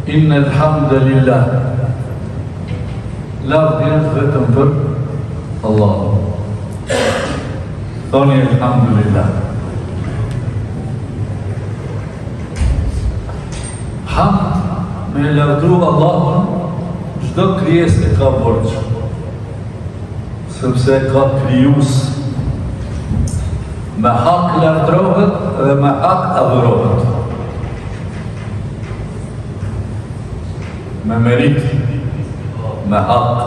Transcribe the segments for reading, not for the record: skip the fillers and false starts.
Inna alhamdulillah. Lavdja është vetëm për Allah. Thoni alhamdulillah. Hamd me lavdru Allahun, çdo krijesë ka borx, sepse ka krijues. Me hak lavdrohet dhe me hak adhurohet. Me merit, me hak.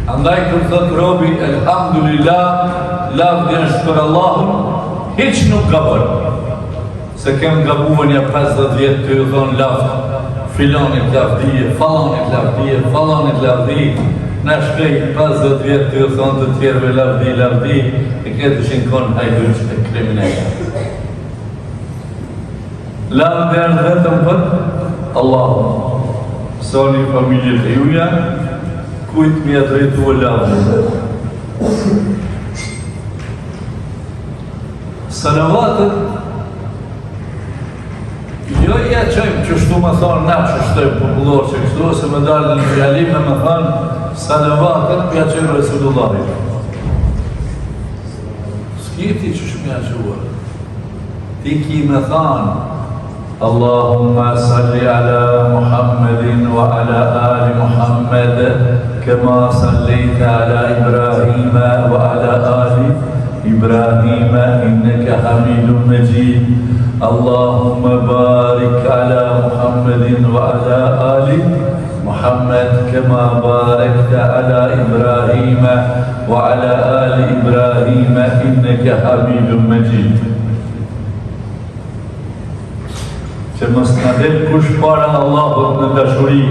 Andaj kur thot robi elhamdulillah, lavdja është për Allahun, hiç nuk gabon. Se kem gabuar një 50 vjet të ju thonë lavd, filanit lavdije, falanit lavdije, falanit lavdije. Në shpejt 50 vjet të ju thonë të tjerëve lavdi, e këtë ishin konë hajduq e kriminale. Lavdja është vetëm për Allahun. Soni familjet e juja, kujt mi drejtu e lavdë. Salavatët, jo ja qëjmë që shtu më thonë na që shtojmë popullor që kështu, ose me dalë në fjalime me thonë salavatët pja qëjmë Resulullahi. S'kiti që shmja quar. Ti ki me thonë Allahumma salli ala Muhammedin wa ala ali Muhammed kema sallita ala Ibrahima wa ala ali Ibrahima innaka hamidun majid. Allahumma barik ala Muhammedin wa ala ali Muhammed kema barakta ala Ibrahima wa ala ali Ibrahima innaka hamidun majid. Që mos në del kush para Allahut në dashuri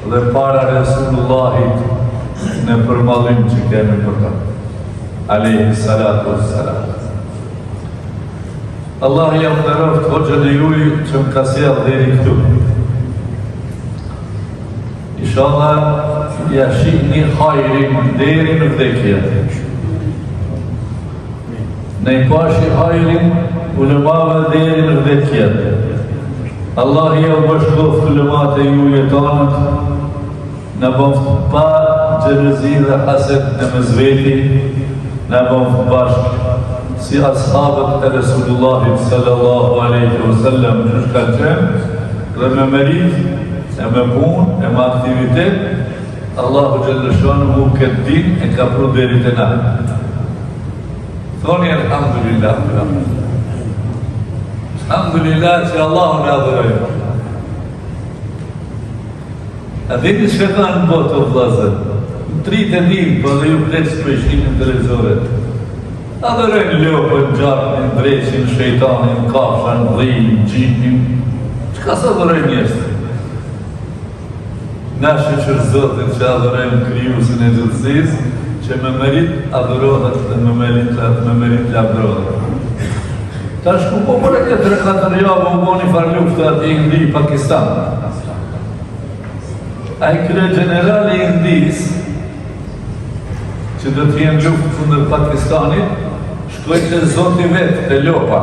dhe para Resulullahit në përmallim që kemi për ta. Alayhi salatu wassalam. Allah jam të rëft hoxhën e juj që më ka sjell deri këtu. Inshallah ja shihni hajrin deri në vdekje. Ne i pashi hajrin ulemave deri në vdekjet. Allah ja u bashkoft ulemat e ju jetonët, në bëft pa gjelëzi dhe haset në mëzveti, në bëft bashk, si ashabët e Resulullahit sallallahu aleyhi wa sallam që shka qenë, dhe me merit, e me pun, e me aktivitet, Allahu gjellëshonë mu këtë din e ka pru deri të na. Thoni alhamdulillah. Alhamdulillah që Allahu në adhërojë. A dini që ka në botë o vlazër? Në 30 dinë, për dhe ju pleqë për ishinë në televizoret. Adhërojnë lopën, gjarën, dreqin, shejtanin, kafshan, dhinë, gjinin. Që ka së adhërojnë njështë? Na shëqër Zotit që adhërojnë kryusin e gjithësisë, që me merit adhërohet dhe me merit lavdrohet. Ta shku po për e këtë 3-4 javë u boni farluftë ati i Indi, Pakistan. A i kërë generali i Indis, që do t'jenë luftë fundër Pakistanit, shkoj të zoti vetë të lopa.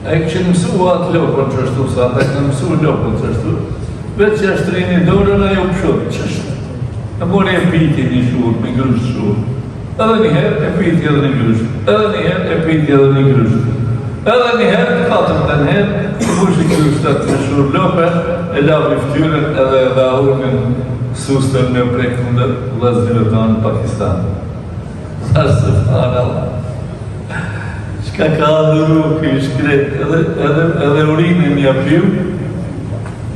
A i kështë mësua atë lopën që ashtu, sa ata këtë mësua lopën që ashtu, vetë që ashtë rini dorën a jo pëshurë që ashtu. Në mori e piti një shurë, me grusht shurë. Edhe njëherë e piti edhe një grusht. Edhe njëherë e piti edhe një grusht. Edhe njëherë, 4 herë, bushi grustat me shurë lope, e lavi ftyrën edhe dhe ahurmin sustën me prekë në vëzhjilë tonë në Pakistan. Sa sëfëtan Allah. Qka ka adhuru këj shkret, edhe urinin ja piu,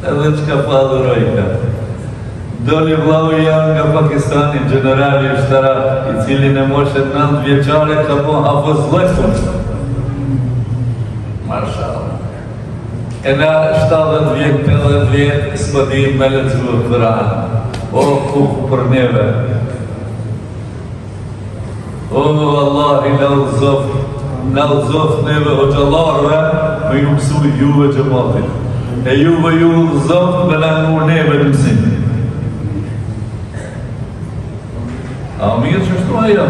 edhe qka pa adhuroj ka. Doli vlau janë nga Pakistani, generali ushtarak, i cili në moshet 9 vjeqare ka po hafës vlekton. Mashallah. E na 70 vjet, 80 vjet, s'pëdim me lëcu Kur'an. O, kukë për neve. O, Allah i nalëzoft neve hoqëllarve, me ju mësu juve gjëmatit. E juve ju zoft me nëmur neve në mësim. A mirë që shtu ajo?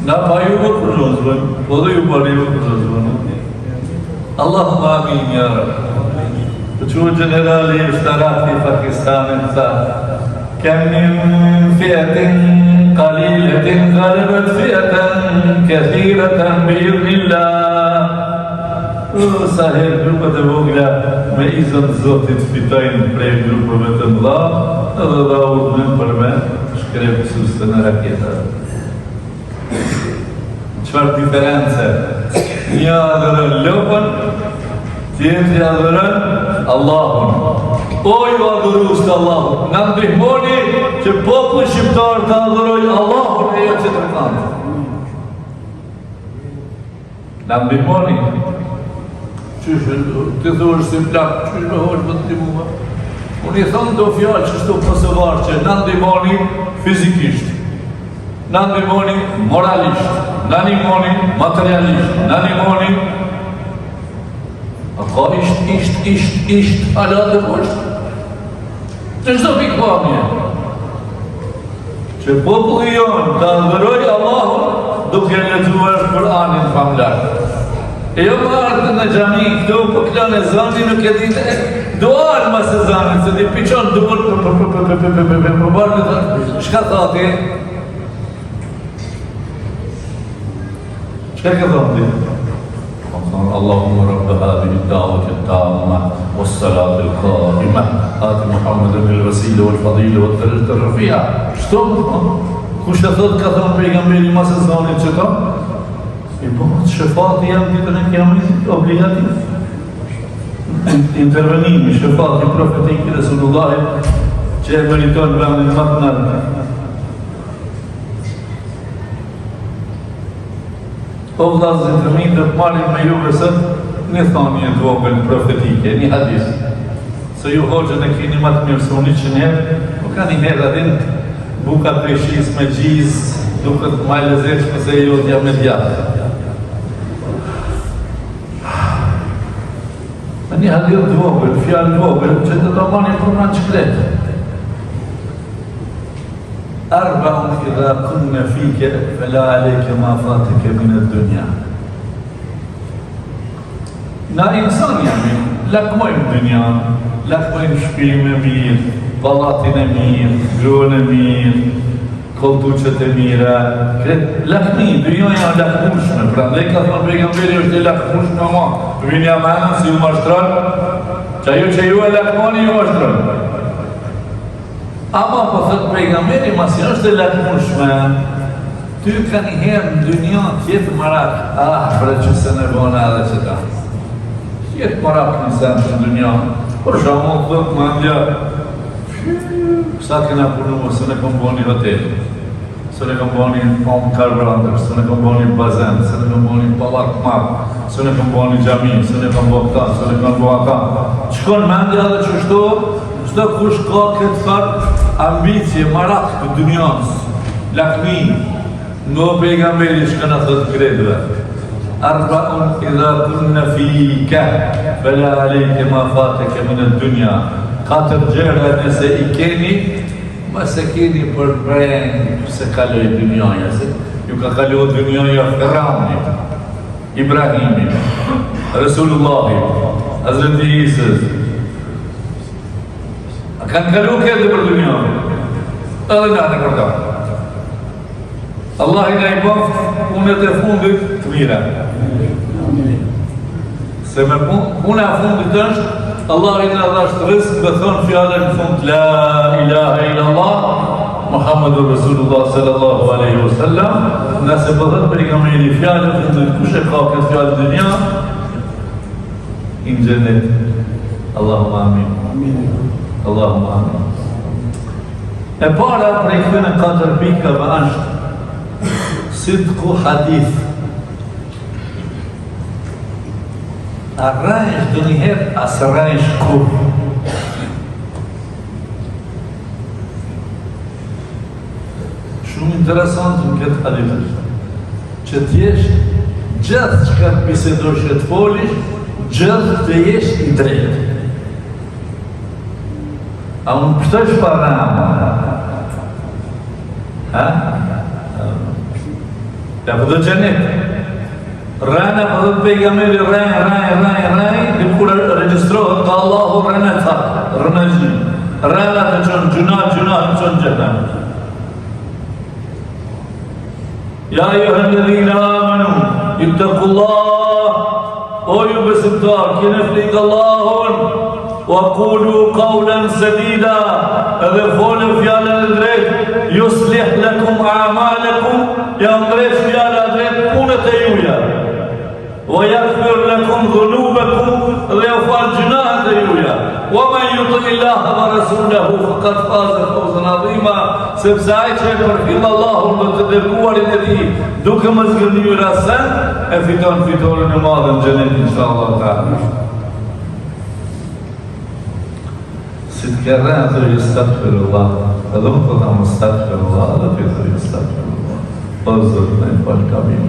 Na pa ju më përgjozën, po dhe ju pari më përgjozën. Allahumma amin, ja Rabbi. Të që generali i shtarat i Pakistanit tha, kem min fiatin qalilatin ghalabat fiatan kathiratan bi'idhnillah. Sa herë grupet e vogla me izën Zotit fitojnë prej grupeve të mëdha, edhe dha urdhën për me shkrepësuesve në raketa. Çfarë diferencë? Një adhërën lopën, tjetri adhërën Allahun. O ju adhërues të Allahut, na ndihmoni që populli shqiptar të adhërojë Allahun e jo tjetërkan. Na ndihmoni. Qysh, të thuash si plak, qysh me hosh më të ndihmua? Unë i thonë do fjallë që shto Kosovar që na ndihmoni fizikisht, na ndihmoni moralisht, na ndihmoni materialisht, na ndihmoni a ka isht, alat e poshtë. Në çdo pikë pamje. Që populli jonë të adhërojë Allahun duke lexuar Kur'anin famlar. E jo më ardhë në gjami, këtu po klane zani nuk e dite, do ardhë mas e zani, se di piqon dukur, shka thati? Shka ke thati? اللهم رب هذه الدعوة التامة والصلاة القائمة آت محمد الوسيلة والفضيلة والدرجة الرفيعة. Shto? Kush e thot ka thënë pejgamberi mas e zanit që ka? I po, shëfati jam ditën e kiametit obligativ. Intervenimi, shëfati profetik i Resulullahit që e meriton vendin më të lartë. O vllazërit të mi, dhe të marrim me juve sot një thonje të vogël profetike, një hadis. Se ju hoxhën e keni më të mirë se unë që njerë, po ka një herë adin buka prishis me gjiz, duket më e lezetshme se jotja me djathë. Një hadis të vogël, fjallë të vogël, që të të mani për në qëkletë. أربع إذا كن فيك فلا عليك ما فاتك من الدنيا. Na insan jemi, lakmojmë dënjan, lakmojmë shpime mirë, palatin e mirë, gruën e mirë, koltuqet e mira, lakmi, dënjan janë lakmushme, pra ndaj ka thonë pejgamberi është e lakmushme ma, vinja menën si ju mashtronë, që ajo që ju e lakmoni ju mashtronë. Ama po thëtë pejgamberi masi është e lakmushme, ty ka një herë në dynjan tjetë marak, bre që se në bona edhe që ta. Tjetë marak në senë në dynjan, por shumë të dhëtë mandja, sa këna punu, se në kom bo një hotel, se në kom bo një pom karbrander, se në kom bo një bazen, se në kom bo një palak marë, se në kom bo një gjami, se në kom bo këta, se në kom bo ata. Qëkon mandja dhe që shto, çdo kush ka këtë farë ambicie, marak të dynjans, lakmi, nga pejgamberi që kanë thëtë kredve. Arba'un idha kunna fika, fela alejke ma fateke minë dynja. 4 gjëra nëse i keni, ma se keni për brend, se kaloj dynjaja, se ju ka kaloj dynjaja Firavni, Ibrahimi, Resulullahi, Hazreti Isës. Kanë kalu këtë për dynjën, edhe nga në përta. Allah i nga i bëf punët e fundit të mira. Se me punë e fundit është, Allah i nga dhashtë rëzë dhe thonë fjallën fund La ilaha illallah, Muhammadur Rasulullah sallallahu aleyhi wa sallam, nëse përdhët për i nga mejni fjallën fundit, kush e ka këtë fjallën dynja, i në gjennet. Allahumma amin. Allahumma amin. E para prej këtëne 4 pikave është sidku hadith. Arrajsh do njëherë, as rajsh kur. Shumë interesant në këtë hadith, që t'jesh gjithë që ka bisedosh e t'folish, gjithë të jesh i drejtë. A unë pështësh parama? Ha? Ja për dhe gjenet. Rana për dhe pejgamberi raj, dhe kur registrohet ka Allahu rana ta, rana gjin. Rana të qënë gjuna të qënë gjenet. Ja juhën ledhina amanu, ittaqullah, o ju besimtar, kene flik Allahun, wa qulu qawlan sadida, edhe folë fjallën e drejt, yuslih lakum a'malakum, janë drejt fjallën e drejt punët e juja, wa yaghfir lakum dhunubakum, dhe ja falë gjunahet e juja, wa man yuti Allaha wa rasulahu faqad faza fawzan adhima, sepse ai që e përfil Allahun dhe të dërguarin e tij, duke më zgënjur asen, e fiton fitoren e madhe në xhenet inshallah ta'ala. Si të kërre në të jëstafirullah, edhe më të dhamë stafirullah, edhe të të jëstafirullah. O zërë në i falë kabim.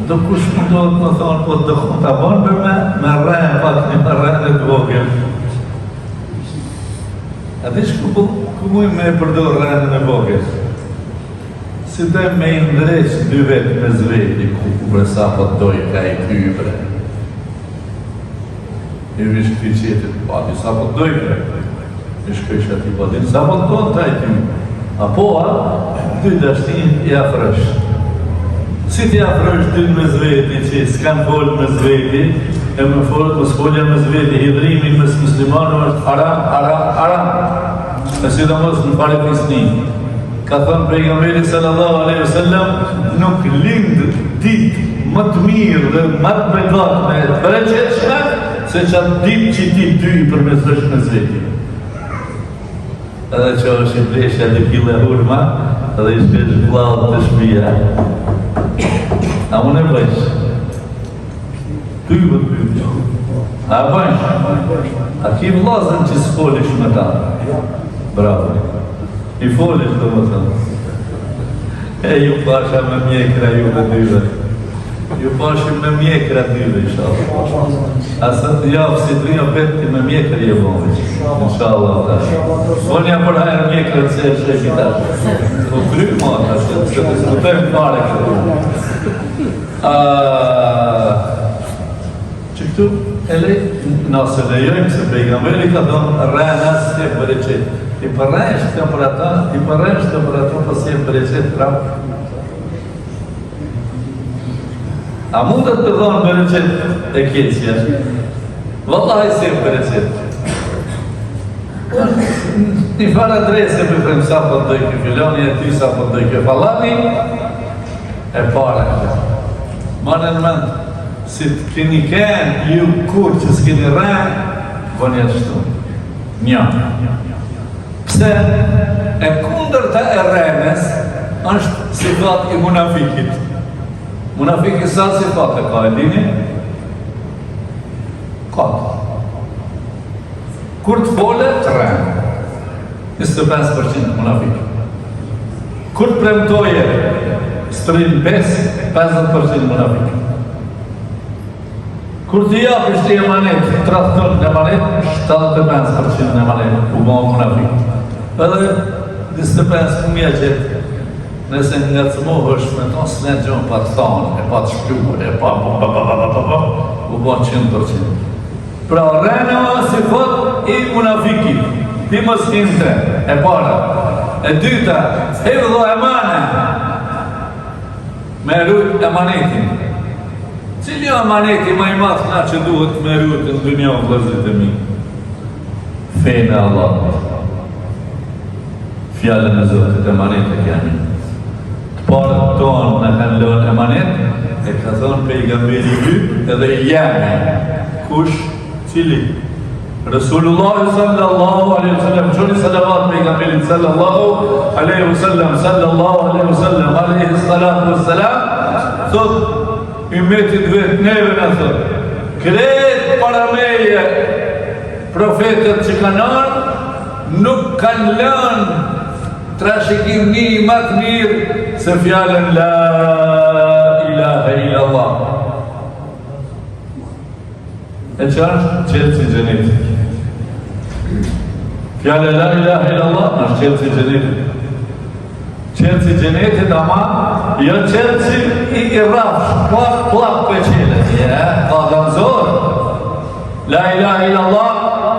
Do kush më do të më thonë, po të khun të abonë për me rrejnë, pak një me rrejnë dhe të vogël. A di shku ku mujë me përdor rrejnë e vogël? Si dojmë me i ndreqë dy vetë me zveti, ku bresa po të dojë ka i kybre. I vish këti qetit, pati sa po të dojë, i shkësh ati patin, sa po të tonë taj ty. Apo, dy dashtin i afrësh. Si ti afrësh dy me zveti, që s'kan folë me zveti, e me folë, më s'folja me zveti, hidrimi mes muslimanu është haram. E si dhe mos në pare pisni. Ka thënë pejgamberi sallallahu alaihi wasallam, nuk lind ditë më të mirë dhe më të begat me të përreqetshme, se që atë ditë që ti dy i përmesësh me zveti. Edhe që është i pleshja dhe kile hurma, edhe i shpesh vladë të shpia. A më në bëjsh? Ty vë të pyjtë. A bëjsh? A ki vlazën që s'folish me ta? Bravo. I folish të më thënë. E ju pasha me mjekra ju dhe dyve. Ju pashim me mjekra dyve, inshallah. Asë të javë si të rinjo peti me mjekra je bëmë. Inshallah. Vonja për hajrë mjekra të se e shrefi tashë. Po kryk ma tashë, që të skutojmë pare këtë. Që këtu, e lej, nëse lejojmë se pejgamberi ka thonë rrënas e përreqet. Ti përrejsh të për ata, pas e përreqet prapë. A mundet të dhonë përreqet e kjeqja? Vallaj se përreqet. Një fara drejse për frem sa për dojë kjo filoni, e ty sa për dojë kjo falani, e para këtë. Ma në mend, si të keni kënë ju kur që s'keni rrën, bënja të shtu. Një. Pse e kundër të e rrënes është sifat i munafikit. Munafiki sa sifat e ka e dini? Ka. Kur të fole, të rrën. 25% munafik. Kur të premtoje, strin 50% munafik. Kur të japësh të emanet, 30 ton në emanet, 75% në emanet, u bëmë munafik. Edhe 25 këmja gjithë, nëse nga të mohë është me tonë, së ne gjonë pa të thonë, e pa të shpluë, e pa, u bëmë 100%. Pra rrënë si fot i munafikit, ti më s'kinte, e para. E dyta, e vëdho emane, me rrujt emanetin. Cili o emaneti ma i matë nga që duhet me rrujt në dënja o vëzit e mi? Fejnë Allah. Fjallën e Zotit emanet e kemi. Të parët tonë në kanë lënë emanet, e ka thonë pejgamberi yt edhe jemi. Kush? Cili? Resulullah sallallahu alaihi wasallam, qëri salavat pejgamberit sallallahu alaihi wasallam, alaihi salatu wassalam, thot ymmetit vetë neve në thot, kretë para meje profetet që kanë arë, nuk kanë lënë trashikim një më të mirë se fjallën la ilaha illallah. E që është qëllë si gjenetik. Fjallën la ilaha illallah është qëllë si gjenetik. Qelësi gjenetit ama, jo qelësi i rafsh, plak për qelët. Ka gamzor. La ilaha illallah,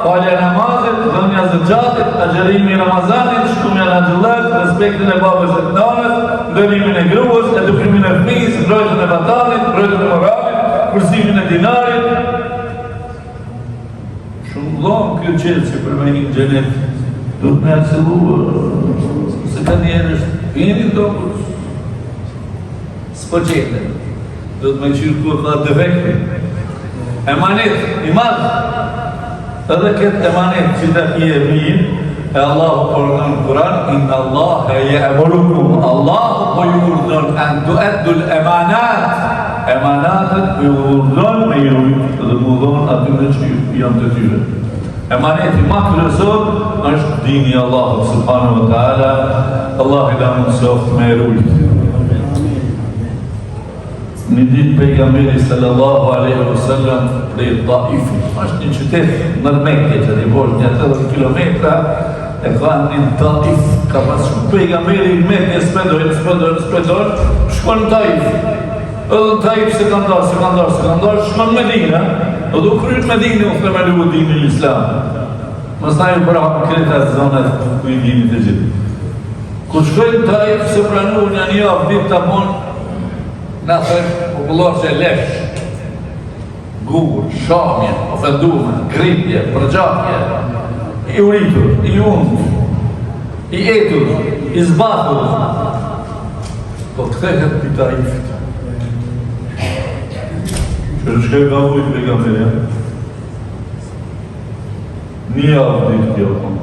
falja namazit, dhënja zëgjatit, agjerimi Ramazanit, shkumja në gjullet, respektin e babës e të nanët, ndërimin e gruës, edukimin e fëmijës, mbrojtjen e vatanit, mbrojtjen e moralit, kursimin e dinarit. Shumë dhomë kjo qelësi për me një gjenet, do të me aksilu, se ka njerës, jeni do s'po qete, do të me qyrë ka defekti. Emanet, i madhë, edhe këtë emanet që të i e mirë, e Allahu përënë në Kur'an, inë Allah e je'murukum, Allahu po ju urdhën, anë tu'addu l'emanat, emanatët po ju urdhën me ju, dhe mu dhonë atyre që janë të tyre. Emaneti ma kërësor është dini Allahu subhanahu wa ta'ala, Allah i da mundësoft me rujtë. Një ditë pejgamberi sallallahu alaihi wasallam prej Taifi, është një qytet në Mekke që di bosh një 80 kilometra, e ka një Taif, ka pas shumë pejgamberi në Mekke, spedojnë, shkon në Taif. Edhe në Taif se kanë darë, shkon në Medina, edhe u kryt Medina u themelu dini l'Islam. Mëstaj u pra kreta zonat ku i dinit e gjithë. Ku shkojnë Taif se pranu një avdit të bon, në thërë popullor që e lesh, gugur, shamje, ofendume, gripje, përgjakje, i uritur, i undë, i etur, i zbatur, po të kthehet për Taifit. Që shkej ka ujtë pejgamberja, një avë ditë kjo konë.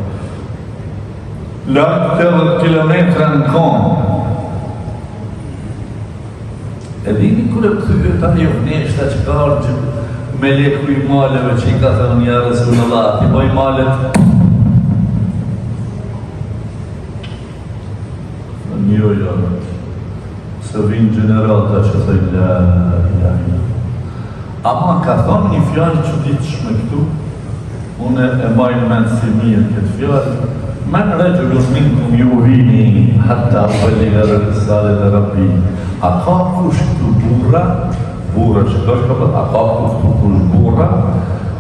Lakë 80 kilometra në konë, e dini kërë këthyve ta një vneshta që ka argjë me leku i maleve që i ka thënë një Resulullah, i boj malet. Një janët, se vinë generata që thëjnë la ilaha illallah. Ama ka thonë një fjallë që ditë shme këtu, une e majnë menë si mirë këtë fjallë, men rëgjëllur minkum ju vini, hatta pëlliga rësale dhe rabbi. A ka kush këtu burra që ka shkëpët, a ka kush burra,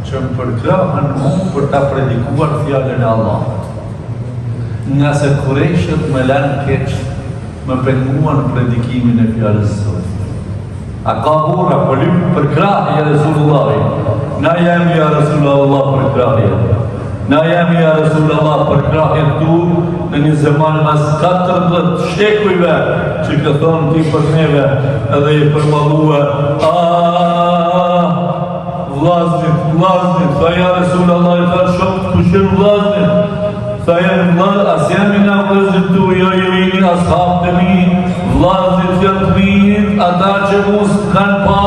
që më përkrahën mund për ta predikuar fjallën e Allahut. Nga se Kurejshët me lanë keqë, me penguan predikimin e fjallës sot. A ka burra për krahje Resulullahi. Na jemi ja Resulullah për krahje. Na jemi ja Resulullah për krahje tu në një zeman mas 14 shekujve që ka thonë ti për neve edhe i përmalua vlaznit, tha ja Resulullah i tha shumë të shenë vlaznit, tha janë vlaznit, as jemi na vlaznit tu, jo jemi ashab të mi, vlaznit janë të minit, ata që mu kanë pa,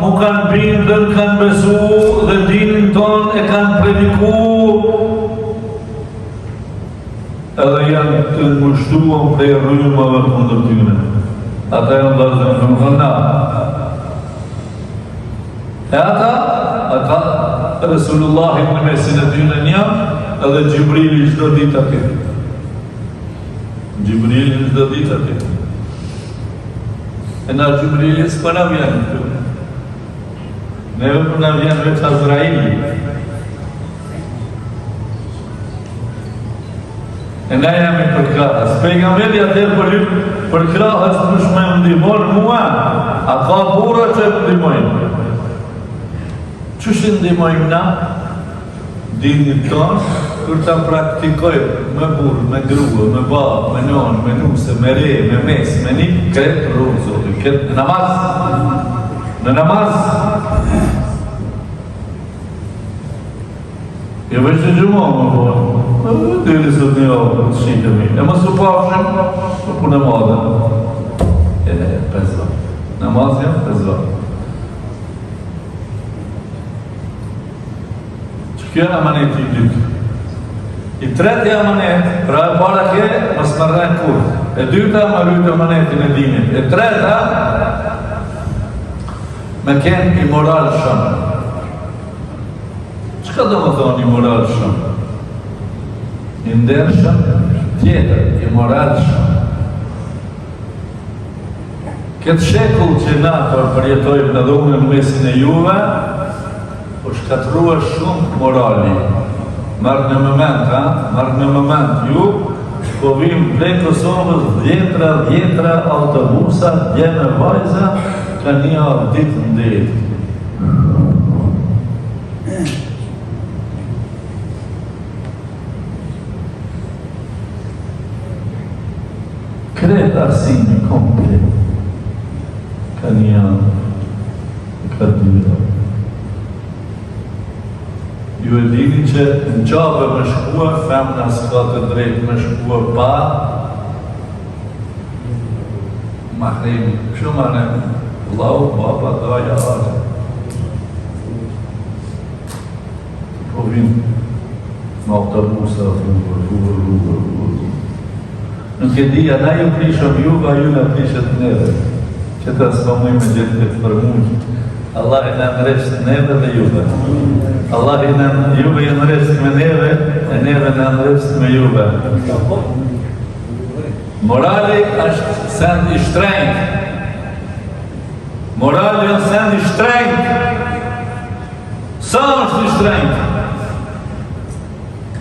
mu kanë bindën, kanë besu dhe dinin ton e kanë prediku, edhe janë të ngushtuam prej rrymave kundër tyre. Ata janë vlazën të më na. E ata Resulullahi në mesin e tyre një, edhe Gjibrili çdo ditë aty. Gjibrili çdo ditë aty. E na Gjibrili s'po na vjen këtu. Neve për na vjen veç Azraili. E na jemi për krahës. Pejgamberi atëherë për krahës kush më ndihmon mua, a ka burra që ndihmojnë. Çush ndihmojmë na? Dinit tonë, kur ta praktikojmë me burë, me grua, me babë, me nonë, me nuse, me re, me mes, me një, kretë rrugë, zotë, këtë në namaz. Në namaz. Jo veç të gjumon, më po, diri sot një ovë, të shikëmi. E më su pafshëm, për punë e madhe. E, 5 vatë. Namaz jam, 5 vatë. Që kjo në amaneti i dytë. I treti amanet, pra e para ke, mësë më rrejnë kur. E dyta, më rrujtë amanetin e dinit. E treta, me kenë i moral shumë. Qëka do më thonë i moral shumë? I ndershëm, tjetër, i moral shumë. Këtë shekull që na përjetojmë edhe unë në mesin e juve, po shkatrua shumë morali. Marrë në moment ju, po vim prej Kosovës dhjetra autobusa, djeme vajza, ka një ditë ndetë. Kretë arsimi komplet, ka një ka dyra. Ju e dini që në qabe me shkua, femna s'ka të drejt me shkua pa mahremi. Shumë anë, vlau, baba, daja, atë. Po vinë në autobusa, rrugër. Nuk e dhja, na ju prishëm juve, a ju në prishet neve. Që ta s'ka muj me gjithë këtë përmuj. Allah i në nëreshtë neve dhe juve. Allah i në juve i nëreshtë me neve, e neve në nëreshtë me juve. Morali është send i shtrejnë. Morali është send i shtrejnë. Sa është i shtrejnë?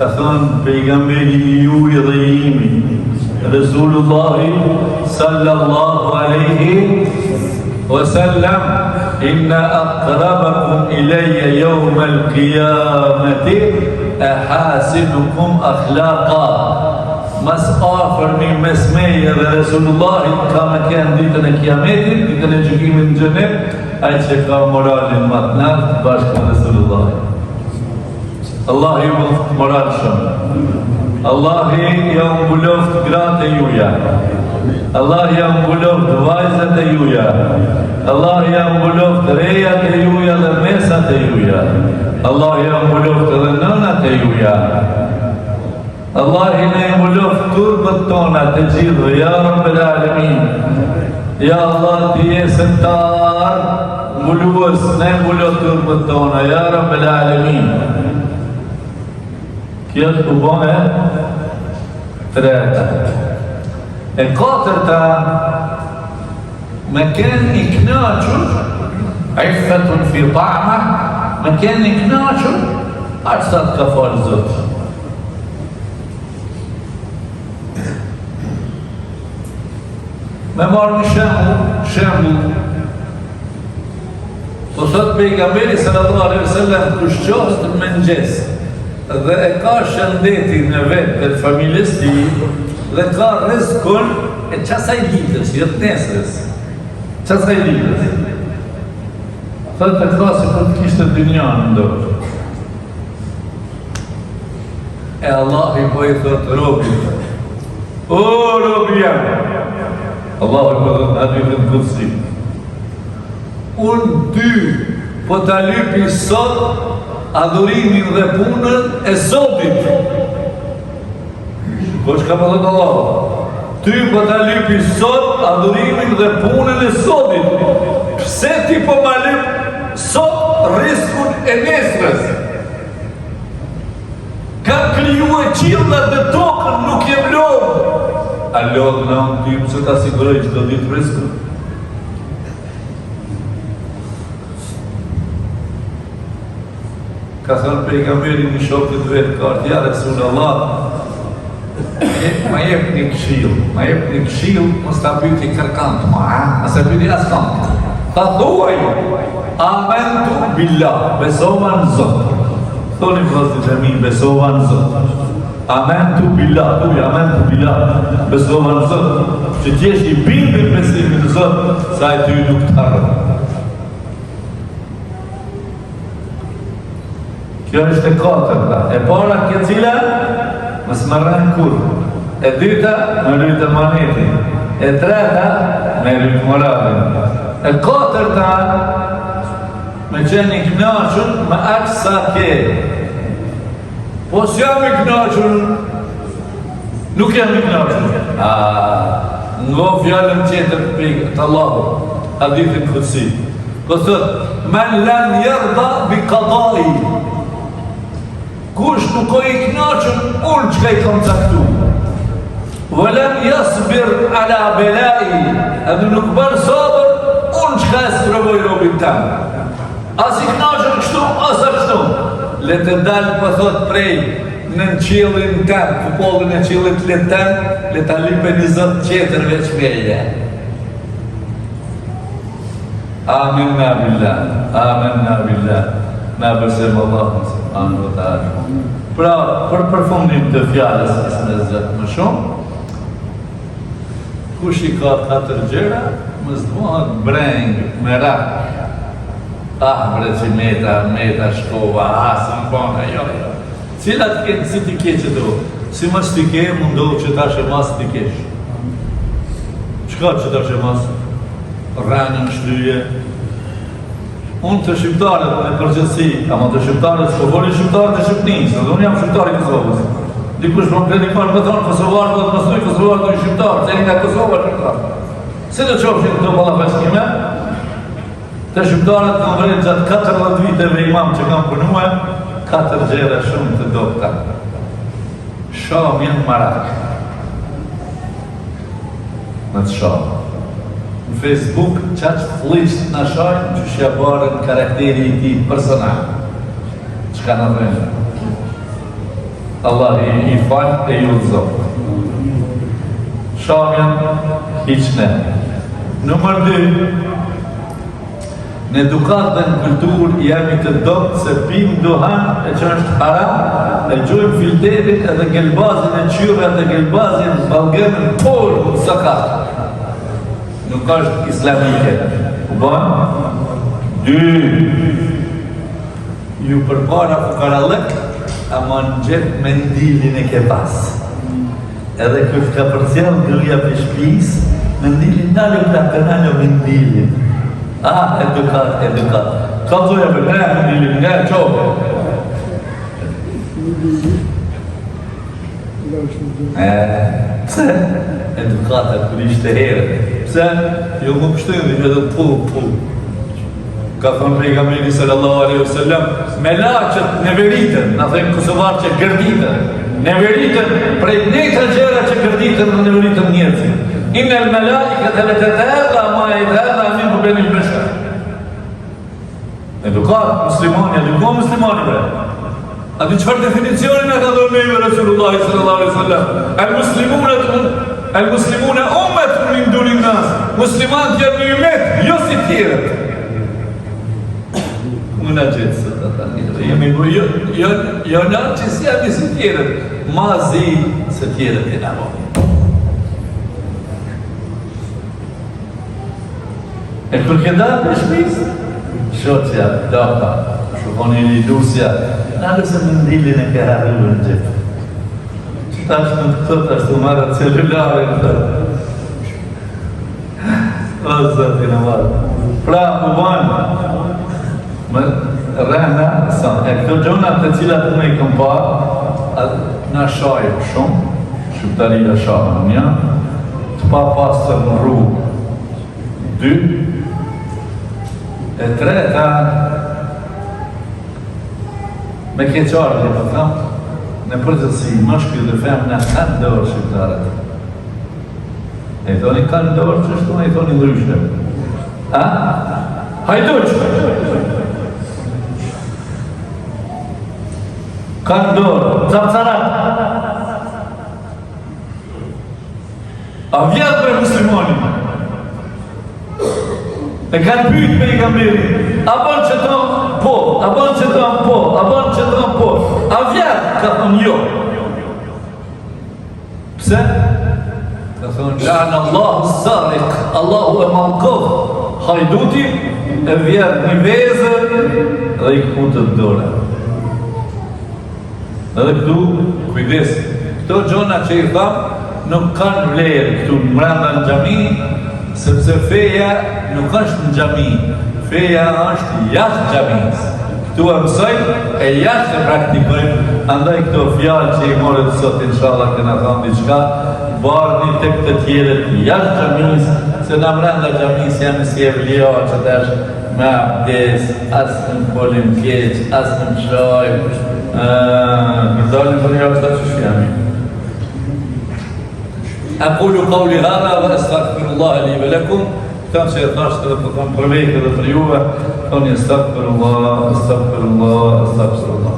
Ka thonë pejgamberi i juj dhe i imi, Resulullahi sallallahu alaihi wasallam, inna aqrabakum ilayya yawm al-qiyamati ahasinukum akhlaqa. Mas afërmi mes meje dhe Resulullahit ka me kënë ditën e kiametit, ditën e gjykimit në xhenet, ai që ka moralin më të lartë bashkë me Resulullahit. Allah ju bëllë moral shumë. Allah ja mbulloft gratë e juja. Allah ja mbulloft vajzët e juja. Allah ja mbulloft rejat e juja dhe mesat e juja. Allah ja mbulloft edhe nënat e juja. Allah i ne mbulloft turbët tona të gjithë. Ja Rabbel Alamin. Ja Allah ti jesëntar, mbulluës, ne mbulloft turbët tona. Ja Rabbel Alamin. Kjo të kubone treta. E katërta, me ken i knaqur, iffetun fi ta'ma, me ken i knaqur, aqë sa të ka falë Zotë. Me marrë një shembull, po thot pejgamberi sallallahu alaihi wasallam, kush qoftë mëngjes dhe e ka shëndetin e vetë dhe familjes ti dhe ka rizkun e qasaj ditës, jetë nesërës. Qasaj ditës. Thëtë të ka si për të kishtë të dynjanë ndërë. E Allah i po i thëtë robi. O, robi jam! Allah i po thëtë hadithin këtësi. Unë ty po të lypi sot adhurimin dhe punën e Zotit. Po që ka më thëtë Allah? Ty po ta lypi sot adhurimin dhe punën e Zotit. Pse ti po ma lyp sot riskun e nesrës? Ka kriju e qillat dhe tokën, nuk jem lodhë. A lodhë në unë ty pëse ta siguroj që do ditë riskun? Ka thënë pejgamberi një shokët vetë, ka artja Resulullah, ma jep një këshill, mos ta pyti kërkant ma, ase pyti as kant. Ta thuaj, amentu billah, besova në Zot. Thoni vëllezër të mi, besova në Zot. Amentu billah, thuaj, amentu billah, besova në Zot. Që t'jesh i bindur besimit në Zot, sa e ty nuk të harrë. Kjo është e katërta. E para kjo cila, mos marrën kur. E dyta, me lytë manetin. E treta, me lytë moralin. E katërta, me qenë i knaqur, me aqë sa ke. Po s'jam i knaqur, nuk jam i knaqur. Ngo fjallën tjetër të Allahu, hadithin këtësi. Po thot, men lam yarda bi qadai. Kush nuk o i knaqën, unë që ka i kam caktu. Vëlem jasbir ala belai, edhe nuk bërë sabër temë. As i knaqën kështu, as a kështu. Le të dalë për thot prej në qilin temë, popullin e qilit le temë, le të lipe një zëtë qeter veç meje. Amin na billah, amin na billah. Na besem Allahun subhanahu wa ta'ala. Pra, për përfundim të fjallës isme zëtë më shumë, kush i ka 4 gjera, më zdojnë breng, merak. Bre që meta shkova, asën bëna, jo. Cilat kënë si t'i ke që do? Si mas t'i ke, mundohë që ta shë mas t'i kesh. Qka që ta shë mas? Rranën shlyje. Unë të shqiptarët në përgjithsi, ama të shqiptarët s'po voli shqiptarët e Shqipnisë, dhe unë jam shqiptar i Kosovës. Dikush për kredi parë për thonë Kosovarë, dhe të mësoj Kosovarë të shqiptarë, se nga Kosovë e shqiptarë. Si të qofshin këto ballafaqime, të shqiptarët kanë vënë gjatë 14 viteve imam që kanë punuar, 4 gjëra shumë të dobta. Shoh janë marak. Në të shoh. Në Facebook qaç flisht në shajnë që shja barën karakteri i ti personal. Qka në dhejnë? Allah i falë e ju zonë. Shamjan, hiqne. Numër 2, në edukat dhe në kultur jemi të dopt se pim duhan e që është haram, e gjojmë filterin edhe gelbazin e qyre edhe gelbazin balgëmën por sakat. Nuk është islamike. U banë? 2. Ju përpara fukarallëk, ama në gjepë mendilin e ke pas. Edhe kështë ka përcjell gruja për shpis, mendilin nalë pra kënalë mendilin. Edukat. Ka zoja për ne mendilin, ne qove. Pse? Edukata kër ishte herë. Pse? Jo më pështënë dhe edhe pull. Ka thënë pejgamberi sallallahu alaihi wasallam, melaqët neveritën, na thënë kosovar që gërditën. Neveritën prej nëjtë gjëra që gërditën në neveritën njerëzit. Innal malaikata latata'adha ma yata'adha minhu banil bashar. Edukat muslimani bre. A di çfarë definicionin e ka dhënë neve Rasulullah sallallahu alaihi wasallam? Al-muslimuna ummatun min dunin nas. Muslimanët janë një ummet, jo si tjerët. Unë gjithë së të të jemi jo në që si jemi si tjerët, ma zi se tjerët e në vojnë. E për këndat e shpisë, shoqja, dapa, shukoni një lusja, nalë se më ndilin e ke harru në gjithë. Qëta është në të të ashtu marë celulare në të. O, zëti në marë. Pra, më banë, më rrëna, e këto gjonat të cilat në i këm parë, në shajë shumë, shqiptaria shajë në një, të pa pasër në rrugë 2, e 3 me keqarë dhe për thamë, në përgjithësi, mashkull dhe femë në kanë dorë shqiptarët. E thoni kanë dorë që shtu, e thoni ndryshme. Hajduq! Kanë dorë, capcarat. A vjetë për muslimoni. E kanë pyjtë pejgamberi. A bon që tonë po, a bon që tonë po, a bon që tonë po. A vjetë, ka thonë jo. Pse? Ka thonë, lanë Allahu sarik, Allahu e malkohë. Hajduti, e vjetë një vezër, dhe i këputët dore. Edhe këtu, kujdes, këto gjona që i thamë, nuk kanë vlerë këtu në mrenda në gjami, sepse feja nuk është në gjami, feja është jashtë gjamis. Këtu e mësoj, e jashtë e praktikojmë, andaj këto fjallë që i morët sot, inshallah, këna thamë diqka, barni të këtë tjerët jashtë gjamis, se në mrenda gjamis jam si e vlio që të është me abdes, asë në polim keq, asë në qojmë, Mërdalin për një akta që shjami. أقول قولي هذا وأستغفر الله لي ولكم Këta që e thashtë edhe për thonë për vejtë edhe për juve, thonë astagfirullah, astagfirullah, astagfirullah.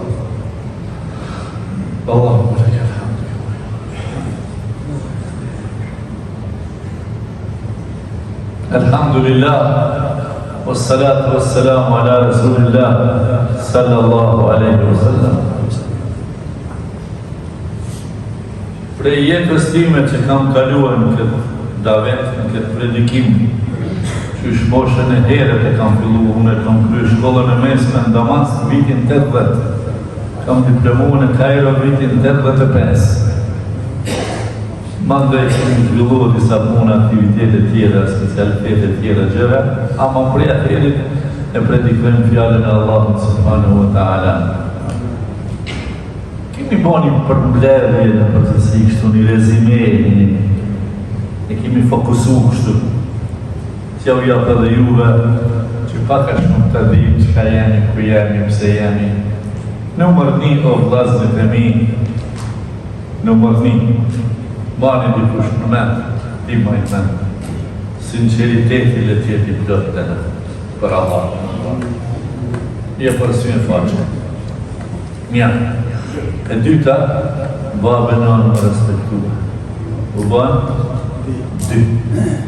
Allahu më leke alhamdu. Alhamdulillah, wassalatu wassalamu ala rasulillah, sallallahu alaihi wasallam. Prej jetës time që kam kaluar në këtë davet, në këtë predikim, që shmoshën e herët e kam fillu, unë e kam kryer shkollën e mesme në Damask vitin 80, kam diplomuar në Kairo vitin 85. Mandej kemi filluar disa puna, aktivitete tjera, specialitete tjera gjëra, ama prej atëherët e predikojmë fjalën e Allahut subhanahu wa taala. Kemi bani për mbledhje në përgjithësi kështu një rezime, e kemi fokusu kështu. Që u japë edhe juve, që pak a shumë të dim që ka jemi, ku jemi, pse jemi. Numër 1 o vllazërit e mi, numër 1, bani dikush në mend, ti më i mend. Sinceriteti le tjeti plot të në, për Allah. Je për sy në faqë. Mja. E dyta, babë nënë më respektua. U banë? 2.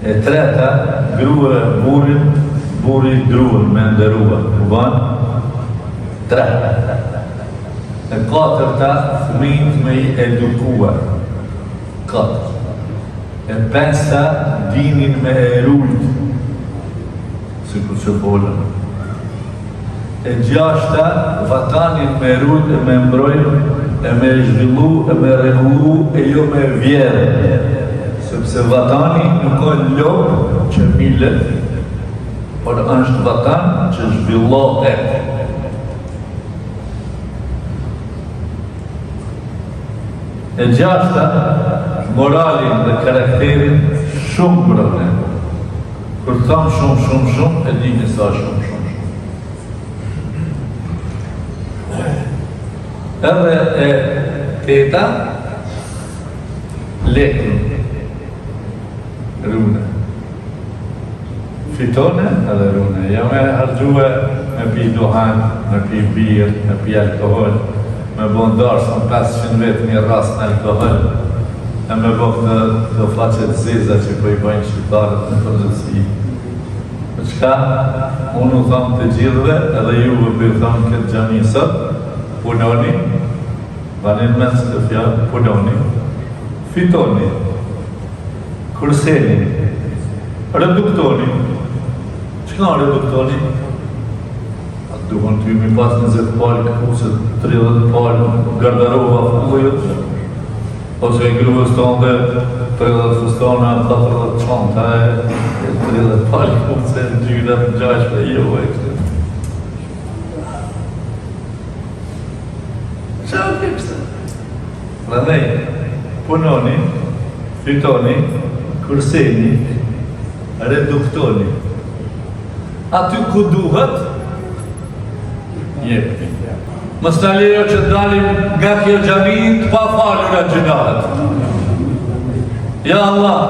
E treta, grua burin, buri gruan me ndërua. U banë? 3. E katërta, fëmijët me i edukuar. 4. E 5ta, dinin me erujt. Si kur që bolën. E 6ta, vatanin me rujt e me mbrojnë, e me zhvillu, e me regullu, e jo me vjerë. Sepse vatani nuk ka lopë që millet, por është vatan që zhvillohet. E 6ta, moralin dhe karakterin shumë problem. Kur thamë shumë, e dini sa shumë. Edhe e 8ta, lekën, rune. Fitone edhe rune. Ja me hargjue me pi duhan, me pi birë, me pi alkohol, me bondarës në 500 vetë një rast në alkohol, e me bëhë të faqet zeza që po i bëjnë shqiptarët në përgjithësi. Për çka, unë u thamë të gjithve, edhe ju vë për thamë këtë gjami sot, punoni, banin mes të fjallë, punoni, fitoni, kurseni, reduktoni. Qëka reduktoni? Atë duhon të ju mi pas 20 palë këpusët, 30 palë, gardarova fullujët, ose e gruës të ndë 30 fustona, 40 qanta e 30 palë këpusët, në gjyda për gjashme, jo e kështë. Qa të kështë? Rëndej, punoni, fitoni, kurseni, reduktoni. Aty ku duhet, jepi. Mos na lejo që dalim nga kjo xhami të pa falur atë gjunat. Ja Allah,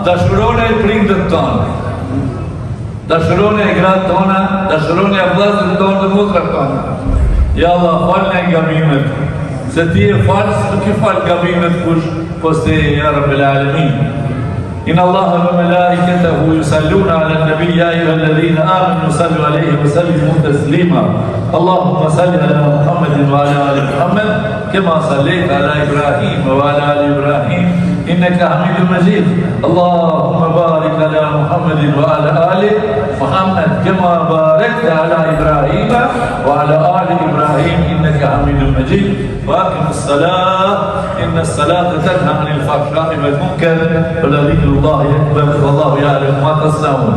dashurone e prindët tonë, dashurone e gratë tona, dashurone e vllazërit tonë dhe motrat tona. Ja Allah, falë nga gabimet, se ti e falës, nuk i falë gabimet kush, po se ja Rabbil Alamin. إن الله وملائكته يصلون على النبي يا أيها الذين آمنوا صلوا عليه وسلموا تسليما اللهم صل على محمد وعلى آل محمد كما صليت على إبراهيم وعلى آل إبراهيم إنك حميد مجيد اللهم بارك على محمد وعلى آل محمد كما باركت على إبراهيم وعلى آل إبراهيم إنك حميد مجيد وأقم الصلاة إن الصلاة تنهى عن الفحشاء والمنكر ولذكر الله أكبر والله يعلم ما تصنعون.